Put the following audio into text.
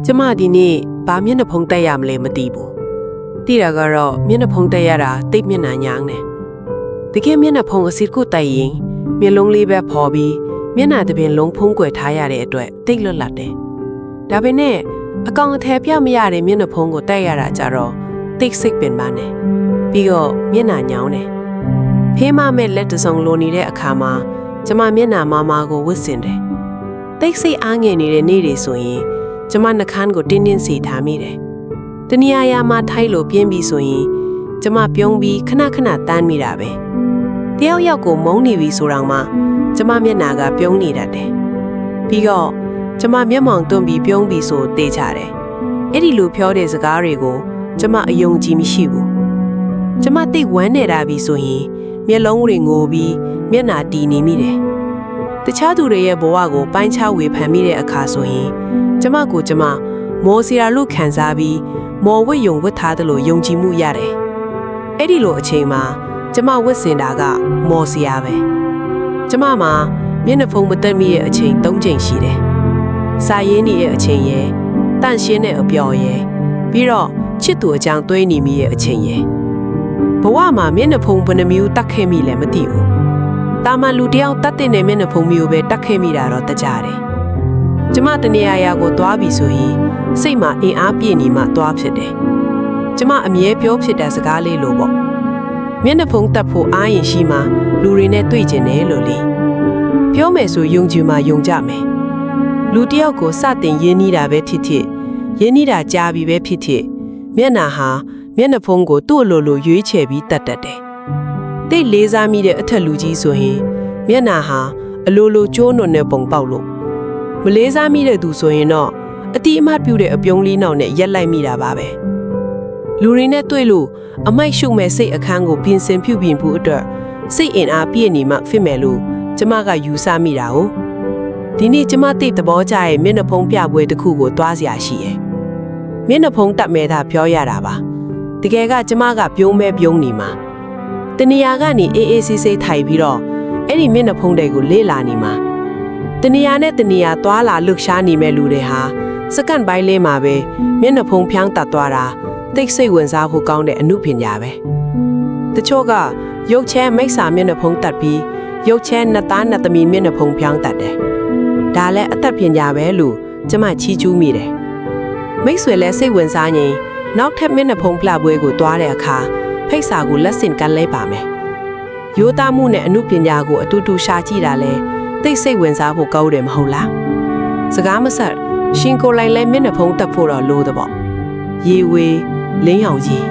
ကျမဒီနေ့ဘာမျက်နှာဖုံးတက်ရမလဲမသိဘူးတိတာကတော့မျက်နှာဖုံးတက်ရတာတိတ်မျက်နှာညောင်းတယ်တကယ်မျက်နှာဖုံးအစစ်ကိုတက်ရင်မျက်လုံးလေးပဲဖော်ပြီးမျက်နှာတစ်ပြင်လုံးဖုံးကွယ်ထားရတဲ့အတွက်တိတ်လွတ်လပ်တယ်ဒါပေမဲ့အကောင်အထည်ပြမရတဲ့မျက်နှာဖုံးကိုတက်ရတာကြတော့တိတ်စိတ်ပင်ပန်းတယ်ပြီးတော့မျက်နှာညောင်းတယ်ဖေးမမဲ့လက်တစုံလိုနေတဲ့အခါမှာကျမမျက်နှာမာကိုဝတ်ဆင်တယ်တိတ်စိတ်အားငယ်နေတဲ့နေ့တွေဆိုရင်ကျမနှခမ်းကိုတင်းတင်းစီထားမိတယ်တနည်းအားဖြင့်မှထိုက်လို့ပြင်းပြီးဆိုရင်ကျမပြုံးပြီးခဏခဏတန်းမိတာပဲတယောက်ယောက်ကိုမုန်းနေပြီဆိုတော့မှကျမမျက်နှာကပြုံးနေတတ်တယ်ပြီးတော့ကျမမျက်မှောင်တွန်းပြီးပြုံးပြီးဆိုတေးချတယ်အဲ့ဒီလိုပြောတဲ့စကားတွေကိုကျမအယုံကြည်မရှိဘူးကျမတိတ်ဝမ်းနေတာပြီဆိုရင်မျက်လုံးတွေငိုပြီးမျက်နှာတီနေမိတယ်တခြားသူတွေရဲ့ဘဝကိုပိုင်းခြားဝေဖန်မိတဲ့အခါဆိုရင်ကျမမော်စီရာလို့ခံစားပြီးမော်ဝတ်ယုံဝတ်ထားတယ်လို့ယုံကြည်မှုရတယ်အဲ့ဒီလိုအချိန်မှာကျမဝတ်ဆင်တာကမော်စီရာပဲကျမမှာမျက်နှာဖုံးမတက်မိရဲ့အချိန်၃ချိန်ရှိတယ်စာရင်းနေရဲ့အချိန်ရယ်တန့်ရှင်းတဲ့အပျော်ရယ်ပြီးတော့ချစ်သူအကြောင်းတွေးနေမိရဲ့အချိန်ရယ်ဘဝမှာမျက်နှာဖုံးဘယ်နှမျိုးတတ်ခဲ့မိလဲမသိဘူးတာမန်လူတယောက်တတ်တဲ့မျက်နှာဖုံးမျိုးပဲတတ်ခဲ့မိတာတော့တကြတယ်ကျမတနေရာကိုသွားပြီဆိုရင်စိတ်မှာအင်အားပြည့်နေမှသွားဖြစ်တယ်ကျမအမြဲပြောဖြစ်တဲ့စကားလေးလိုပေါ့မျက်နှာဖုံးတက်ဖို့အားရင်ရှိမှလူတွေနဲ့တွေ့ကျင်တယ်လို့လေပြောမယ်ဆိုယုံကြည်မှယုံကြမယ်လူတယောက်ကိုစတင်ရင်းနှီးတာပဲဖြစ်ဖြစ်ရင်းနှီးတာကြားပြီးပဲဖြစ်ဖြစ်မျက်နှာဖုံးကိုသူ့အလိုလိုရွေးချယ်ပြီးတတ်တတ်တယ်တိတ်လေးစားမိတဲ့အထက်လူကြီးဆိုရင်မျက်နှာအလိုလိုကျိုးနွံနဲ့ပုံပေါက်လို့မလေးစားမိတဲ့သူဆိုရင်တော့အတိအမှတ်ပြုတဲ့အပြုံးလေးနောက်နဲ့ရက်လိုက်မိတာပါပဲလူတွေနဲ့တွေ့လို့အမိုက်ရှုမဲ့စိတ်အခန်းကိုပြင်ဆင်ပြုပြင်ဖို့အတွက်စိတ်အင်အားပြည့်နေမှဖြစ်မယ်လို့ကျမကယူဆမိတာ哦ဒီနေ့ကျမတိတ်သဘောကျရဲ့မျက်နှာဖုံးပြပွဲတစ်ခုကိုတွားစရာရှိရဲ့မျက်နှာဖုံးတက်မဲ့တာပြောရတာပါတကယ်ကကျမကပြုံးနေမှာတနေရာကနေအေးအေးဆေးဆေးထိုင်ပြီးတော့အဲ့ဒီမျက်နှာဖုံးတွေကိုလေ့လာနေမှာတနေရာနဲ့တနေရာသွားလာလှုပ်ရှားနေမဲ့လူတွေဟာစက္ကန့်ပိုင်းလေးမှာပဲမျက်နှာဖုံးဖြန်းတတ်သွားတာတိတ်စိတ်ဝင်စားဖို့ကောင်းတဲ့အမှုပညာပဲတချို့ကရုပ်ချဲမိတ်ဆာမျက်နှာဖုံးတတ်ပြီးရုပ်ချဲနှစ်သားနှစ်သမီးမျက်နှာဖုံးဖြန်းတတ်တယ်ဒါလည်းအသက်ပညာပဲလို့ကျမချီးကျူးမိတယ်မိတ်ဆွေလည်းစိတ်ဝင်စားရင်နောက်ထပ်မျက်နှာဖုံးပြပွဲကိုတွားတဲ့အခါဖိတ်စာကိုလက်ဆင့်ကမ်းလိုက်ပါမယ်ရိုးသားမှုနဲ့အမှုပညာကိုအတူတူရှာကြည့်တာလဲတိတ်စိတ်ဝင်စားဖို့ကောင်းတယ်မဟုတ်လားစကားမဆက်ရှင်ကိုလိုက်လဲမျက်နှာဖုံးတက်ဖို့တော့လို့တော့ပေါ့ရေဝေလင်းရောင်ကြီး